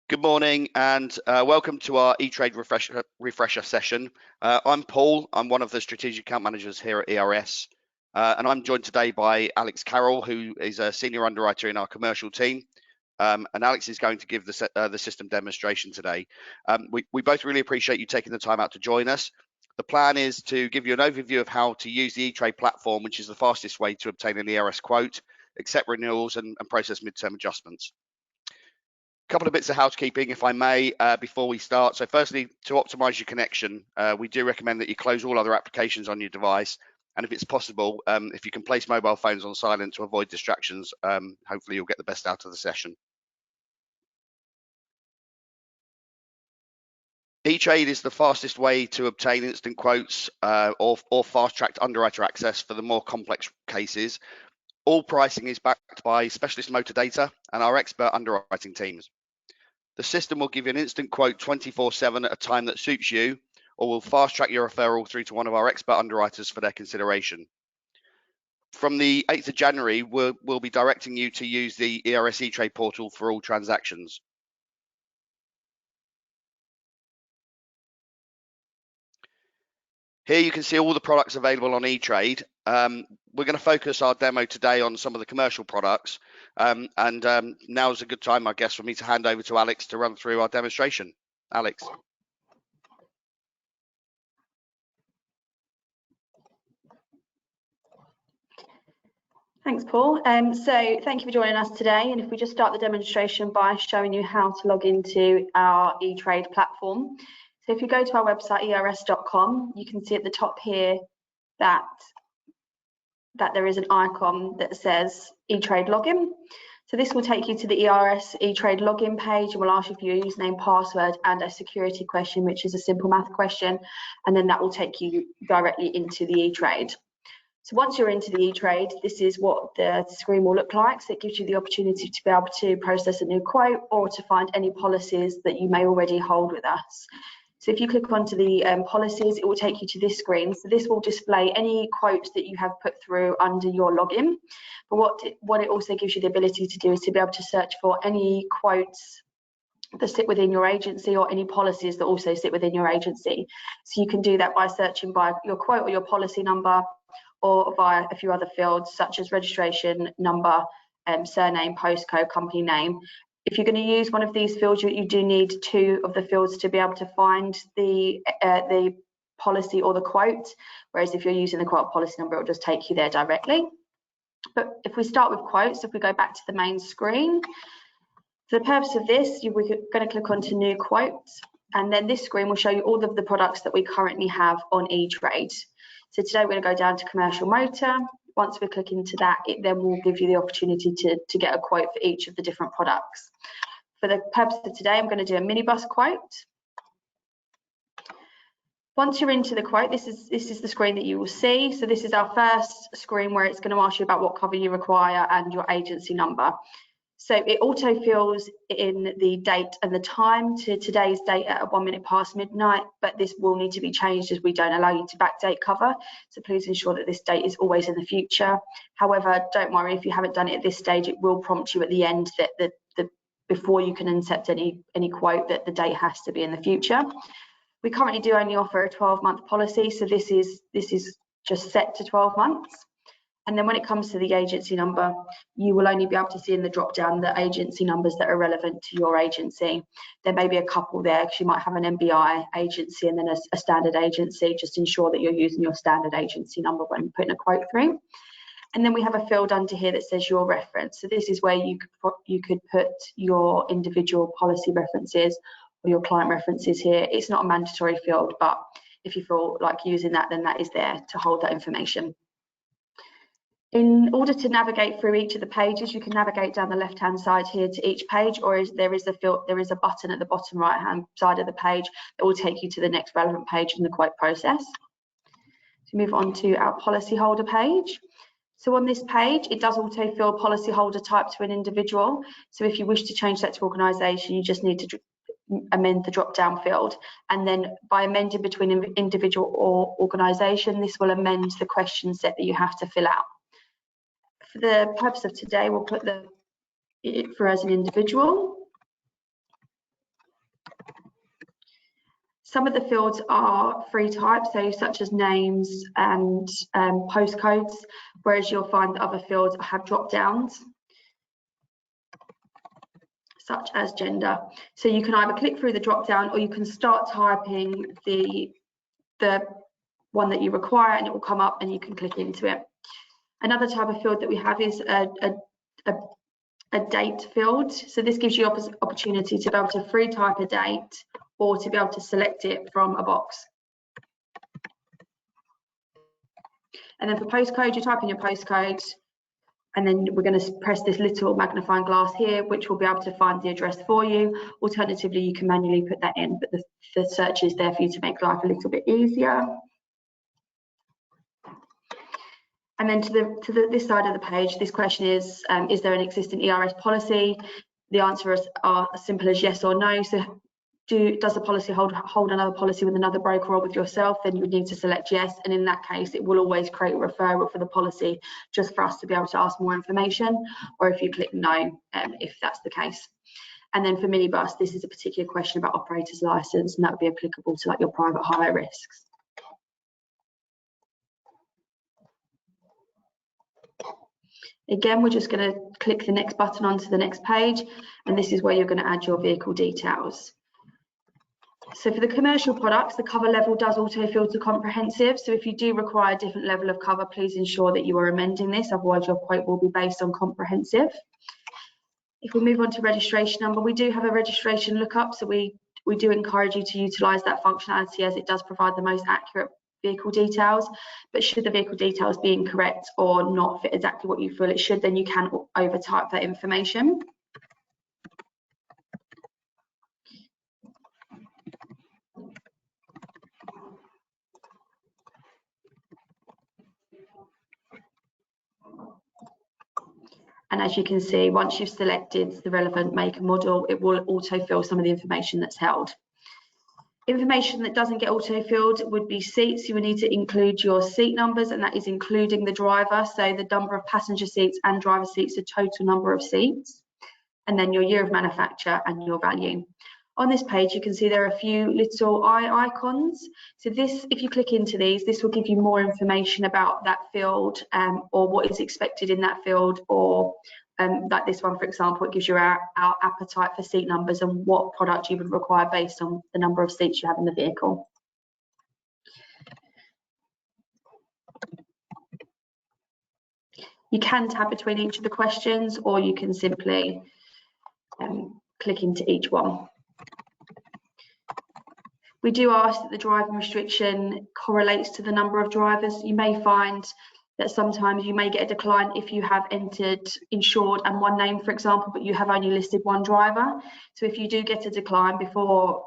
Good morning and welcome to our eTrade refresher session. I'm Paul. I'm one of the strategic account managers here at ERS, and I'm joined today by Alex Carroll, who is a senior underwriter in our commercial team. And Alex is going to give the system demonstration today. We both really appreciate you taking the time out to join us. The plan is to give you an overview of how to use the eTrade platform, which is the fastest way to obtain an ERS quote, accept renewals, and process midterm adjustments. Couple of bits of housekeeping, if I may, before we start. So firstly, to optimize your connection, we do recommend that you close all other applications on your device. And if it's possible, if you can place mobile phones on silent to avoid distractions, hopefully you'll get the best out of the session. eTrade is the fastest way to obtain instant quotes or fast-tracked underwriter access for the more complex cases. All pricing is backed by specialist motor data and our expert underwriting teams. The system will give you an instant quote 24/7 at a time that suits you, or will fast track your referral through to one of our expert underwriters for their consideration. From the 8th of January, we'll be directing you to use the ERS eTrade portal for all transactions. Here you can see all the products available on eTrade. We're going to focus our demo today on some of the commercial products. Now's a good time, I guess, for me to hand over to Alex to run through our demonstration. Alex. Thanks, Paul. So thank you for joining us today. And if we just start the demonstration by showing you how to log into our eTrade platform. So if you go to our website, ers.com, you can see at the top here that there is an icon that says eTrade login. So this will take you to the ERS eTrade login page and will ask you for your username, password, and a security question, which is a simple math question. And then that will take you directly into the eTrade. So once you're into the eTrade, this is what the screen will look like. So it gives you the opportunity to be able to process a new quote or to find any policies that you may already hold with us. So if you click onto the policies, it will take you to this screen. So this will display any quotes that you have put through under your login. But what it also gives you the ability to do is to be able to search for any quotes that sit within your agency or any policies that also sit within your agency. So you can do that by searching by your quote or your policy number, or via a few other fields such as registration number, surname, postcode, company name. If you're going to use one of these fields, you do need two of the fields to be able to find the policy or the quote, whereas if you're using the quote policy number, it will just take you there directly. But if we start with quotes, if we go back to the main screen, for the purpose of this, we're going to click onto new quotes, and then this screen will show you all of the products that we currently have on eTrade. So today we're going to go down to commercial motor. Once we click into that, it then will give you the opportunity to get a quote for each of the different products. For the purpose of today, I'm going to do a minibus quote. Once you're into the quote, this is the screen that you will see. So this is our first screen where it's going to ask you about what cover you require and your agency number. So it auto fills in the date and the time to today's date at 1 minute past midnight, but this will need to be changed as we don't allow you to backdate cover. So please ensure that this date is always in the future. However, don't worry if you haven't done it at this stage, it will prompt you at the end that before you can accept any quote that the date has to be in the future. We currently do only offer a 12-month policy, so this is just set to 12 months. And then when it comes to the agency number, you will only be able to see in the drop down the agency numbers that are relevant to your agency. There may be a couple there because you might have an MBI agency and then a standard agency. Just ensure that you're using your standard agency number when putting a quote through. And then we have a field under here that says your reference. So this is where you could put your individual policy references or your client references here. It's not a mandatory field, but if you feel like using that, then that is there to hold that information. In order to navigate through each of the pages, you can navigate down the left-hand side here to each page, or there is a button at the bottom right-hand side of the page that will take you to the next relevant page in the quote process. So move on to our policyholder page. So on this page, it does auto-fill policyholder type to an individual. So if you wish to change that to organisation, you just need to amend the drop-down field. And then by amending between individual or organisation, this will amend the question set that you have to fill out. For the purpose of today, we'll put for as an individual. Some of the fields are free type, so such as names and postcodes, whereas you'll find that other fields have drop downs, such as gender. So you can either click through the drop down, or you can start typing the one that you require, and it will come up and you can click into it. Another type of field that we have is a date field. So this gives you opportunity to be able to free type a date, or to be able to select it from a box. And then for postcode, you type in your postcode, and then we're going to press this little magnifying glass here, which will be able to find the address for you. Alternatively, you can manually put that in, but the search is there for you to make life a little bit easier. And then to this side of the page, this question is there an existing ERS policy? The answers are as simple as yes or no. So does the policy hold another policy with another broker or with yourself? Then you would need to select yes, and in that case it will always create a referral for the policy just for us to be able to ask more information, or if you click no, if that's the case. And then for minibus, this is a particular question about operator's license, and that would be applicable to like your private hire risks. Again, we're just going to click the next button onto the next page, and this is where you're going to add your vehicle details. So for the commercial products, the cover level does auto-fill to comprehensive. So if you do require a different level of cover, please ensure that you are amending this, otherwise your quote will be based on comprehensive. If we move on to registration number, we do have a registration lookup, so we do encourage you to utilise that functionality, as it does provide the most accurate vehicle details. But should the vehicle details be incorrect or not fit exactly what you feel it should, then you can overtype that information. And as you can see, once you've selected the relevant make and model, it will auto-fill some of the information that's held. Information that doesn't get auto-filled would be seats. You would need to include your seat numbers, and that is including the driver. So the number of passenger seats and driver seats, the total number of seats, and then your year of manufacture and your value. On this page, you can see there are a few little eye icons. So this, if you click into these, this will give you more information about that field, or what is expected in that field, or like this one, for example, it gives you our appetite for seat numbers and what product you would require based on the number of seats you have in the vehicle. You can tab between each of the questions, or you can simply click into each one. We do ask that the driving restriction correlates to the number of drivers. You may find that sometimes you may get a decline if you have entered insured and one name, for example, but you have only listed one driver. So if you do get a decline before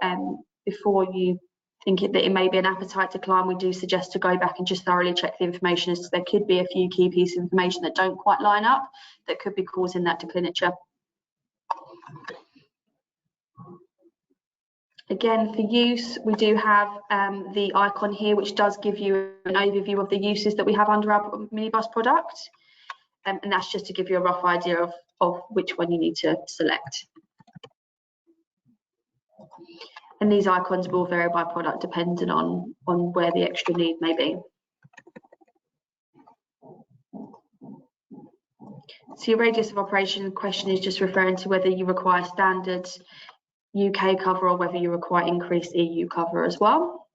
you think that it may be an appetite decline, we do suggest to go back and just thoroughly check the information, as there could be a few key pieces of information that don't quite line up that could be causing that declinature. Again, for use, we do have the icon here, which does give you an overview of the uses that we have under our minibus product. And that's just to give you a rough idea of which one you need to select. And these icons will vary by product depending on where the extra need may be. So your radius of operation question is just referring to whether you require standard UK cover or whether you require increased EU cover as well.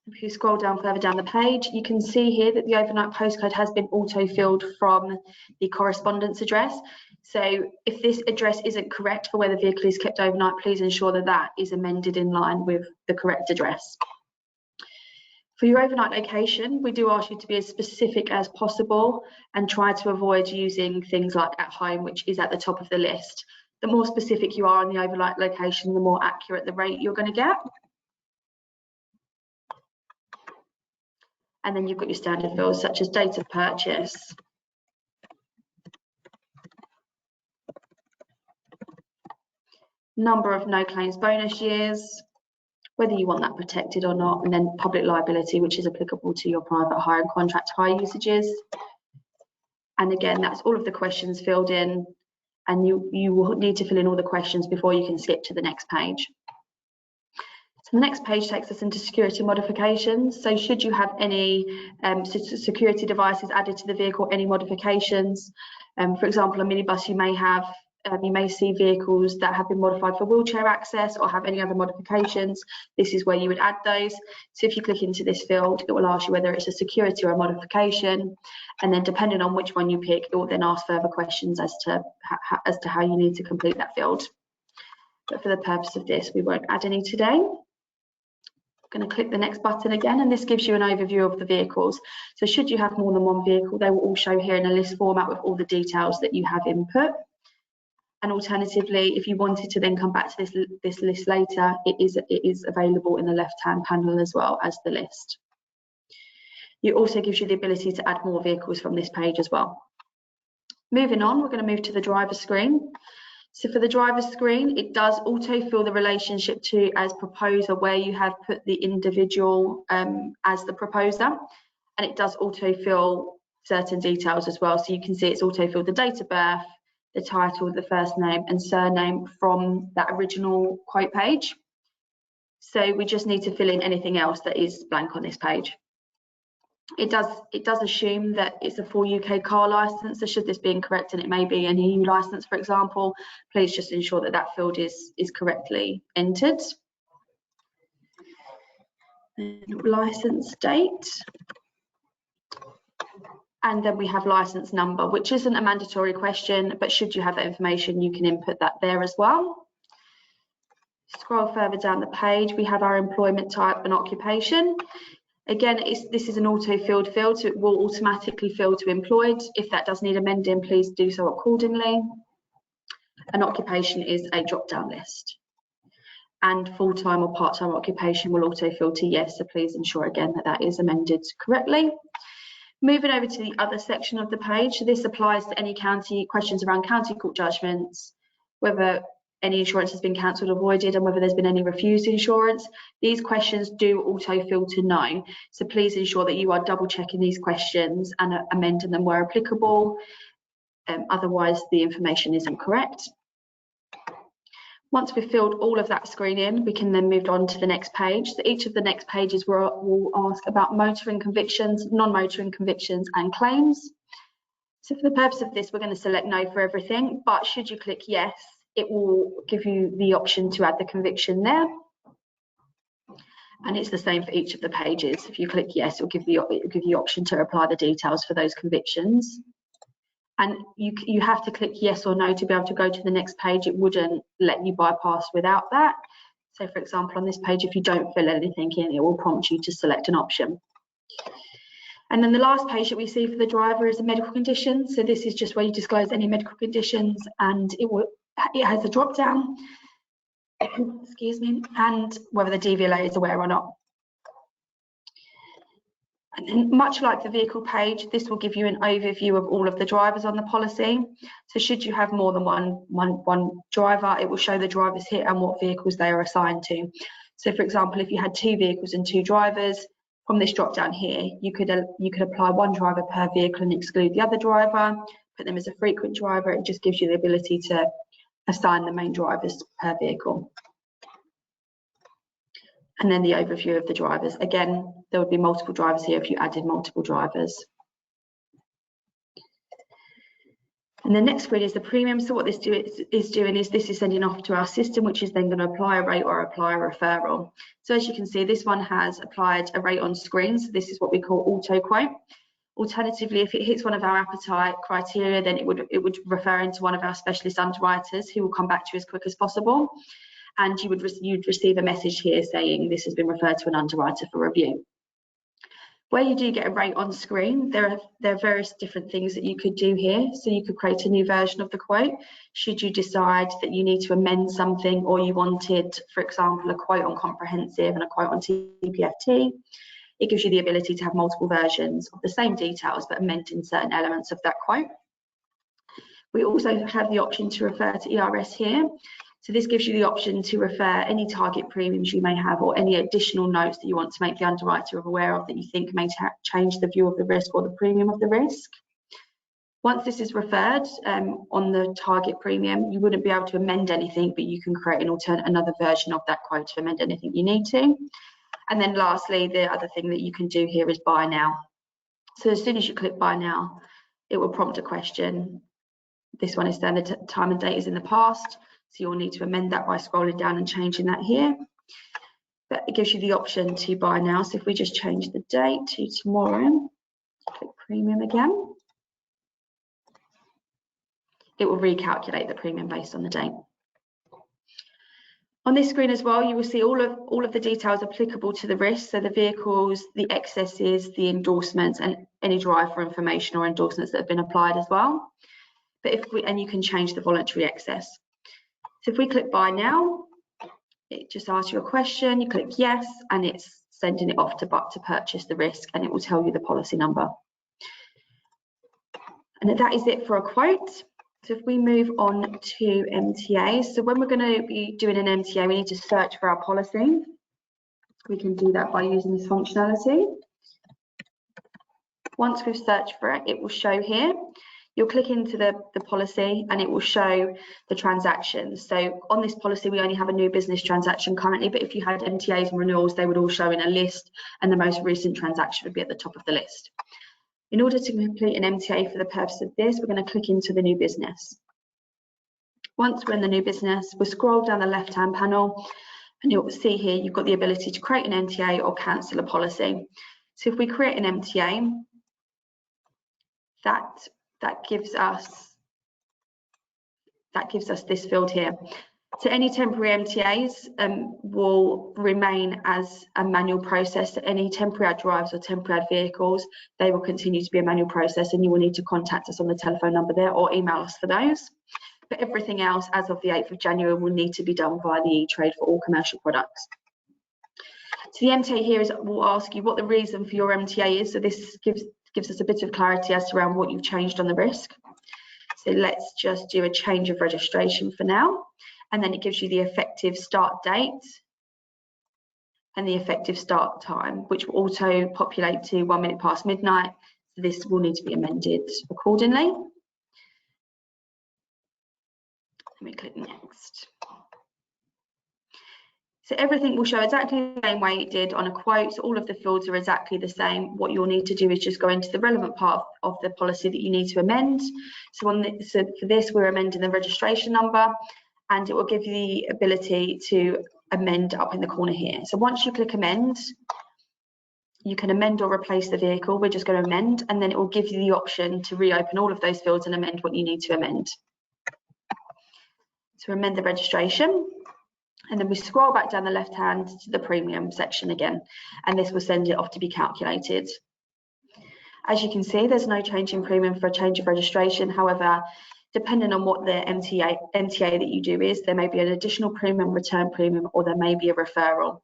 If you scroll down further down the page, you can see here that the overnight postcode has been auto-filled from the correspondence address. So if this address isn't correct for where the vehicle is kept overnight, please ensure that that is amended in line with the correct address. For your overnight location, we do ask you to be as specific as possible and try to avoid using things like at home, which is at the top of the list. The more specific you are on the overnight location, the more accurate the rate you're going to get. And then you've got your standard fields such as date of purchase, number of no claims bonus years, whether you want that protected or not, and then public liability, which is applicable to your private hire and contract hire usages. And again, that's all of the questions filled in, and you will need to fill in all the questions before you can skip to the next page. The next page takes us into security modifications. So should you have any security devices added to the vehicle, any modifications, for example, a minibus, you may see vehicles that have been modified for wheelchair access or have any other modifications. This is where you would add those. So if you click into this field, it will ask you whether it's a security or a modification, and then depending on which one you pick, it will then ask further questions as to how you need to complete that field. But for the purpose of this, we won't add any today. I'm going to click the next button again, and this gives you an overview of the vehicles. So should you have more than one vehicle, they will all show here in a list format with all the details that you have input. And alternatively, if you wanted to then come back to this list later, it is available in the left-hand panel as well as the list. It also gives you the ability to add more vehicles from this page as well. Moving on, we're going to move to the driver screen. So for the driver screen, it does autofill the relationship to as proposer, where you have put the individual as the proposer, and it does autofill certain details as well. So you can see it's autofilled the date of birth, the title, the first name and surname from that original quote page. So we just need to fill in anything else that is blank on this page. It does assume that it's a full UK car licence, so should this be incorrect, and it may be an EU licence, for example, please just ensure that that field is correctly entered. Licence date. And then we have licence number, which isn't a mandatory question, but should you have that information, you can input that there as well. Scroll further down the page, we have our employment type and occupation. Again, this is an auto-filled field, so it will automatically fill to employed. If that does need amending, please do so accordingly. An occupation is a drop-down list. And full-time or part-time occupation will auto-fill to yes, so please ensure again that that is amended correctly. Moving over to the other section of the page, so this applies to any questions around county court judgments, whether any insurance has been cancelled or voided, and whether there's been any refused insurance. These questions do auto-fill to no, so please ensure that you are double-checking these questions and amending them where applicable. Otherwise, the information isn't correct. Once we've filled all of that screen in, we can then move on to the next page. So each of the next pages will ask about motoring convictions, non-motoring convictions and claims. So for the purpose of this, we're going to select no for everything, but should you click yes, it will give you the option to add the conviction there. And it's the same for each of the pages. If you click yes, it'll give you the option to apply the details for those convictions. And you have to click yes or no to be able to go to the next page. It wouldn't let you bypass without that. So for example, on this page, if you don't fill anything in, it will prompt you to select an option. And then the last page that we see for the driver is a medical condition. So this is just where you disclose any medical conditions, and it has a drop down, excuse me, and whether the DVLA is aware or not. And then, much like the vehicle page, this will give you an overview of all of the drivers on the policy. So should you have more than one driver, it will show the drivers here and what vehicles they are assigned to. So for example, if you had 2 vehicles and 2 drivers, from this drop down here, you could apply 1 driver per vehicle and exclude the other driver, put them as a frequent driver. It just gives you the ability to assign the main drivers per vehicle. And then the overview of the drivers. Again, there would be multiple drivers here if you added multiple drivers. And the next screen is the premium. So what this is doing is this is sending off to our system, which is then going to apply a rate or apply a referral. So as you can see, this one has applied a rate on screen. So this is what we call auto quote. Alternatively, if it hits one of our appetite criteria, then it would refer into one of our specialist underwriters who will come back to you as quick as possible. And you'd receive a message here saying this has been referred to an underwriter for review. Where you do get a rate on screen, there are various different things that you could do here. So you could create a new version of the quote should you decide that you need to amend something, or you wanted, for example, a quote on comprehensive and a quote on TPFT. It gives you the ability to have multiple versions of the same details but amending certain elements of that quote. We also have the option to refer to ERS here. So this gives you the option to refer any target premiums you may have, or any additional notes that you want to make the underwriter aware of that you think may change the view of the risk or the premium of the risk. Once this is referred on the target premium, you wouldn't be able to amend anything, but you can create another version of that quote to amend anything you need to. And then lastly, the other thing that you can do here is buy now. So as soon as you click buy now, it will prompt a question. This one is saying the time and date is in the past, so you'll need to amend that by scrolling down and changing that here. But it gives you the option to buy now. So if we just change the date to tomorrow, click premium again, it will recalculate the premium based on the date. On this screen as well, you will see all of the details applicable to the risk, so the vehicles, the excesses, the endorsements, and any driver information or endorsements that have been applied as well. But and you can change the voluntary excess. So if we click buy now, it just asks you a question, you click yes, and it's sending it off to purchase the risk, and it will tell you the policy number. And that is it for a quote. So if we move on to MTA, so when we're going to be doing an MTA, we need to search for our policy. We can do that by using this functionality. Once we've searched for it, it will show here. You'll click into the policy and it will show the transactions. So on this policy, we only have a new business transaction currently, but if you had MTAs and renewals, they would all show in a list, and the most recent transaction would be at the top of the list. In order to complete an MTA for the purpose of this, we're going to click into the new business. Once we're in the new business, we'll scroll down the left-hand panel and you'll see here you've got the ability to create an MTA or cancel a policy. So if we create an MTA, that gives us this field here. So any temporary MTAs will remain as a manual process. So any temporary ad drives or temporary ad vehicles, they will continue to be a manual process, and you will need to contact us on the telephone number there or email us for those. But everything else as of the 8th of January will need to be done via the eTrade for all commercial products. So the MTA here will ask you what the reason for your MTA is. So this gives us a bit of clarity as to around what you've changed on the risk. So let's just do a change of registration for now. And then it gives you the effective start date and the effective start time, which will auto populate to 1 minute past midnight. So this will need to be amended accordingly. Let me click next. So everything will show exactly the same way it did on a quote. So all of the fields are exactly the same. What you'll need to do is just go into the relevant part of the policy that you need to amend. So for this, we're amending the registration number, and it will give you the ability to amend up in the corner here. So once you click amend, you can amend or replace the vehicle. We're just going to amend, and then it will give you the option to reopen all of those fields and amend what you need to amend. So amend the registration, and then we scroll back down the left hand to the premium section again, and this will send it off to be calculated. As you can see, there's no change in premium for a change of registration. However, depending on what the MTA that you do is, there may be an additional premium, return premium, or there may be a referral.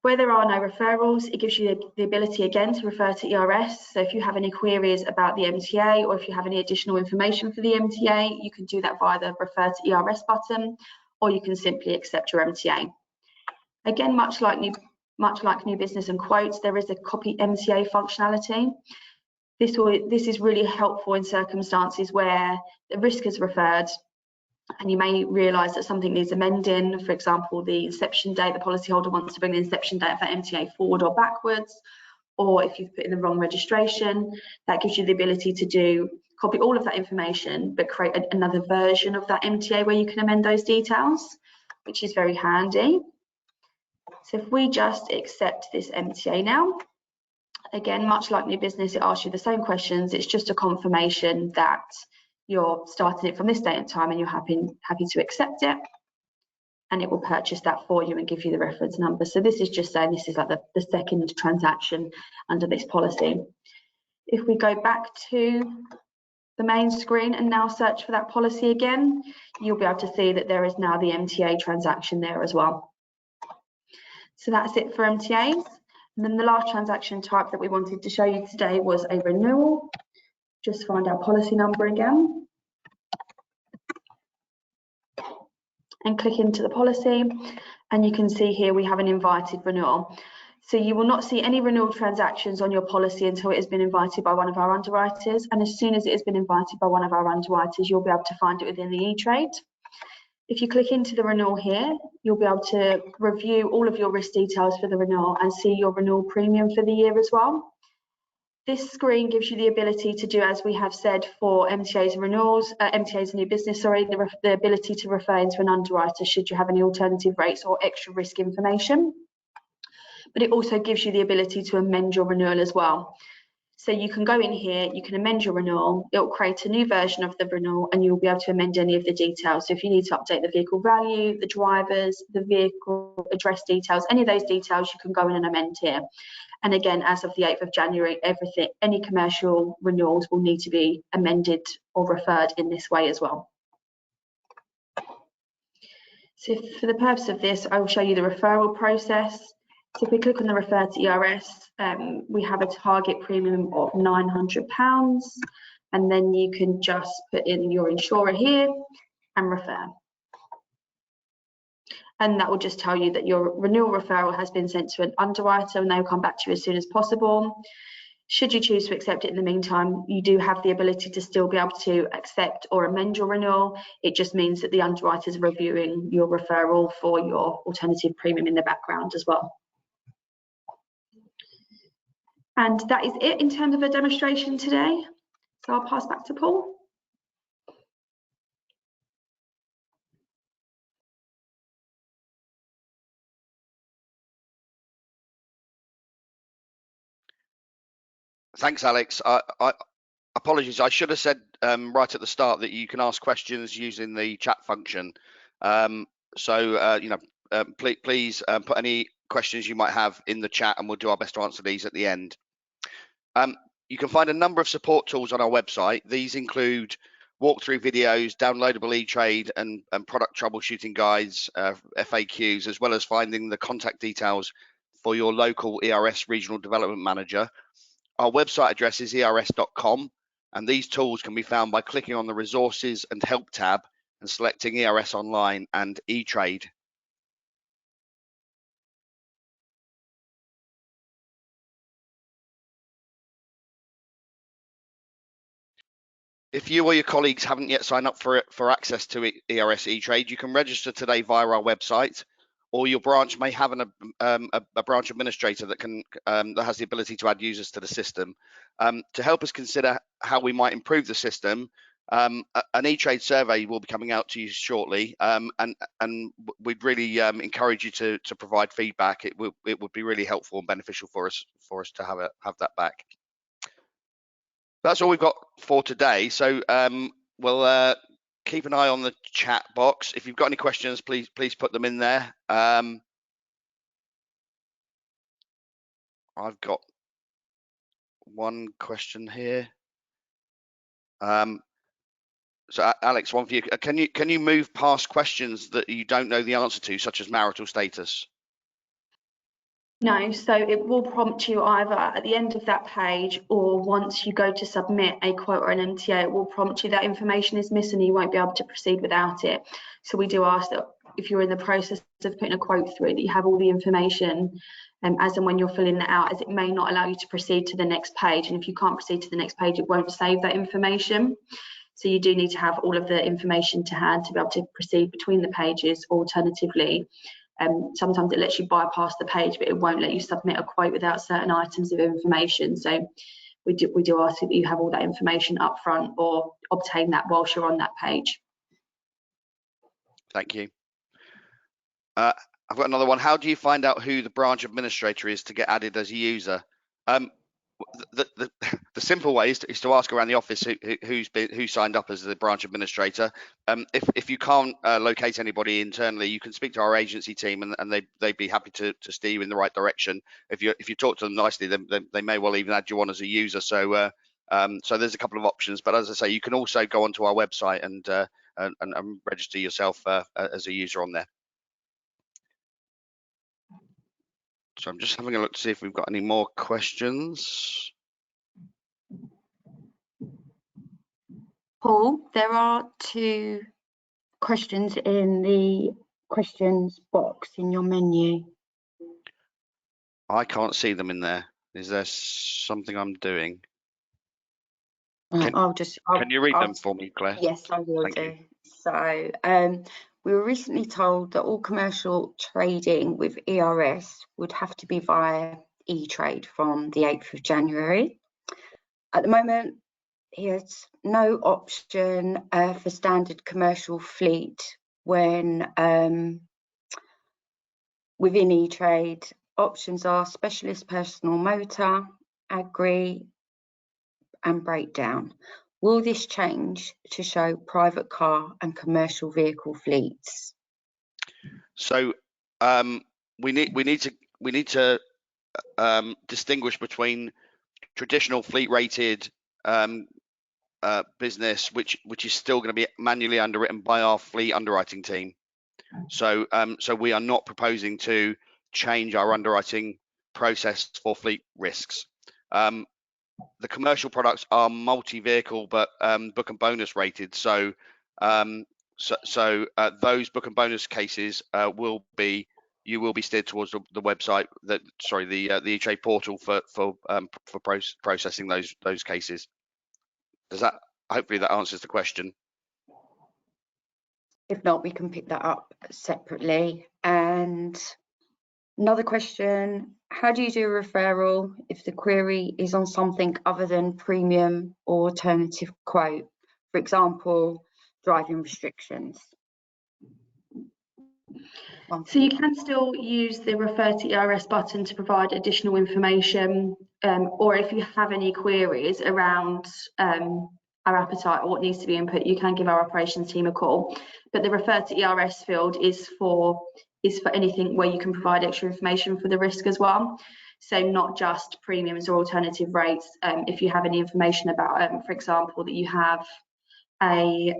Where there are no referrals, it gives you the ability again to refer to ERS. So if you have any queries about the MTA, or if you have any additional information for the MTA, you can do that via the refer to ERS button, or you can simply accept your MTA. Again, much like new business and quotes, there is a copy MTA functionality. This is really helpful in circumstances where the risk is referred and you may realise that something needs amending. For example, the inception date, the policyholder wants to bring the inception date of that MTA forward or backwards, or if you've put in the wrong registration, that gives you the ability to copy all of that information but create another version of that MTA where you can amend those details, which is very handy. So if we just accept this MTA now, again, much like new business, it asks you the same questions. It's just a confirmation that you're starting it from this date and time and you're happy to accept it, and it will purchase that for you and give you the reference number. So this is just saying this is like the second transaction under this policy. If we go back to the main screen and now search for that policy again, you'll be able to see that there is now the MTA transaction there as well. So that's it for MTAs. And then the last transaction type that we wanted to show you today was a renewal. Just find our policy number again and click into the policy, and you can see here we have an invited renewal. So you will not see any renewal transactions on your policy until it has been invited by one of our underwriters. And as soon as it has been invited by one of our underwriters, you'll be able to find it within the eTrade. If you click into the renewal here, you'll be able to review all of your risk details for the renewal and see your renewal premium for the year as well. This screen gives you the ability to do, as we have said, for MTAs and renewals, MTAs and new business, the ability to refer into an underwriter should you have any alternative rates or extra risk information. But it also gives you the ability to amend your renewal as well. So you can go in here, you can amend your renewal, it will create a new version of the renewal and you'll be able to amend any of the details. So if you need to update the vehicle value, the drivers, the vehicle address details, any of those details, you can go in and amend here. And again, as of the 8th of January, any commercial renewals will need to be amended or referred in this way as well. So for the purpose of this, I will show you the referral process. So if we click on the refer to ERS, we have a target premium of £900, and then you can just put in your insurer here and refer. And that will just tell you that your renewal referral has been sent to an underwriter and they'll come back to you as soon as possible. Should you choose to accept it in the meantime, you do have the ability to still be able to accept or amend your renewal. It just means that the underwriter is reviewing your referral for your alternative premium in the background as well. And that is it in terms of a demonstration today. So I'll pass back to Paul. Thanks, Alex. Apologies, I should have said right at the start that you can ask questions using the chat function. Please put any questions you might have in the chat and we'll do our best to answer these at the end. You can find a number of support tools on our website. These include walkthrough videos, downloadable eTrade and product troubleshooting guides, FAQs, as well as finding the contact details for your local ERS Regional Development Manager. Our website address is ers.com, and these tools can be found by clicking on the Resources and Help tab and selecting ERS Online and eTrade. If you or your colleagues haven't yet signed up for access to ERS eTrade, you can register today via our website, or your branch may have a branch administrator that has the ability to add users to the system. To help us consider how we might improve the system, an eTrade survey will be coming out to you shortly, and we'd really encourage you to provide feedback. It would be really helpful and beneficial for us to have that back. That's all we've got for today. So we'll keep an eye on the chat box. If you've got any questions, please put them in there. I've got one question here. So Alex, one for you. Can you move past questions that you don't know the answer to, such as marital status? No, so it will prompt you either at the end of that page or once you go to submit a quote or an MTA, it will prompt you that information is missing and you won't be able to proceed without it. So we do ask that if you're in the process of putting a quote through, that you have all the information as and when you're filling that out, as it may not allow you to proceed to the next page. And if you can't proceed to the next page, it won't save that information. So you do need to have all of the information to hand to be able to proceed between the pages. Alternatively, sometimes it lets you bypass the page, but it won't let you submit a quote without certain items of information. So we do ask that you have all that information up front or obtain that whilst you're on that page. Thank you. I've got another one. How do you find out who the branch administrator is to get added as a user? The simple way is to ask around the office who signed up as the branch administrator. If you can't locate anybody internally, you can speak to our agency team and they'd be happy to steer you in the right direction. If you talk to them nicely, they may well even add you on as a user. So there's a couple of options, but as I say, you can also go onto our website and register yourself as a user on there. So I'm just having a look to see if we've got any more questions. Paul, there are 2 questions in the questions box in your menu. I can't see them in there. Is there something I'm doing? Right, Can you read them for me, Claire? Yes, I will Thank do. you. So, we were recently told that all commercial trading with ERS would have to be via eTrade from the 8th of January. At the moment, there's no option for standard commercial fleet when within eTrade. Options are specialist personal motor, agri, and breakdown. Will this change to show private car and commercial vehicle fleets? So we need to distinguish between traditional fleet rated business, which is still going to be manually underwritten by our fleet underwriting team. So we are not proposing to change our underwriting process for fleet risks. The commercial products are multi-vehicle, but book and bonus rated. So those book and bonus cases you will be steered towards the website the eTrade portal for processing those cases. Does that, hopefully that answers the question. If not, we can pick that up separately. And another question, how do you do a referral if the query is on something other than premium or alternative quote? For example, driving restrictions. So you can still use the refer to ERS button to provide additional information, or if you have any queries around our appetite or what needs to be input, you can give our operations team a call. But the refer to ERS field is for anything where you can provide extra information for the risk as well. So not just premiums or alternative rates. If you have any information about, for example, that you have a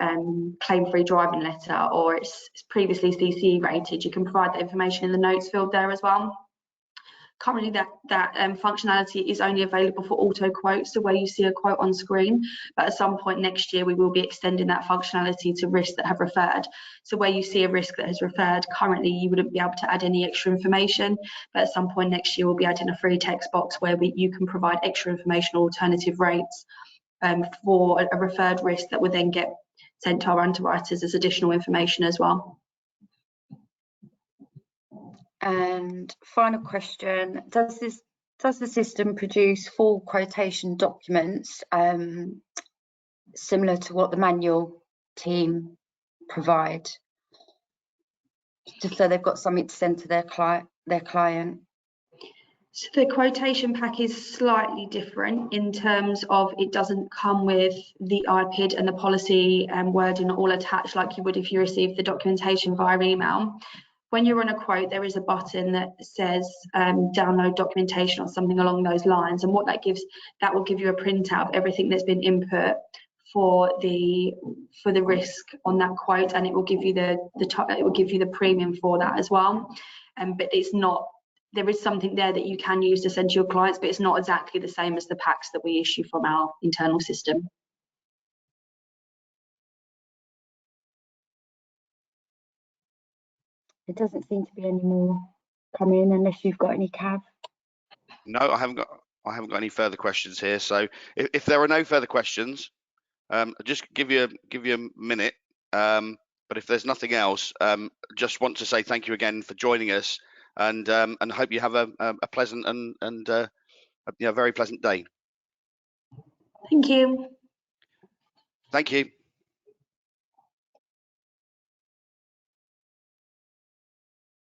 claim-free driving letter or it's previously CCE rated, you can provide that information in the notes field there as well. Currently that functionality is only available for auto quotes, so where you see a quote on screen, but at some point next year we will be extending that functionality to risks that have referred. So where you see a risk that has referred, currently you wouldn't be able to add any extra information, but at some point next year we'll be adding a free text box where you can provide extra information, alternative rates, for a referred risk that would then get sent to our underwriters as additional information as well. And final question, does the system produce full quotation documents similar to what the manual team provide, just so they've got something to send to their client? So the quotation pack is slightly different in terms of it doesn't come with the IPID and the policy wording all attached like you would if you received the documentation via email. When you're on a quote, there is a button that says download documentation or something along those lines, and what that will give you a printout of everything that's been input for the risk on that quote, and it will give you the premium for that as well. But it's not. There is something there that you can use to send to your clients, but it's not exactly the same as the packs that we issue from our internal system. There doesn't seem to be any more coming unless you've got any, Cav. No, I haven't got any further questions here. So if there are no further questions, I'll just give you a minute. But if there's nothing else, just want to say thank you again for joining us, and hope you have a pleasant and very pleasant day. Thank you. Thank you.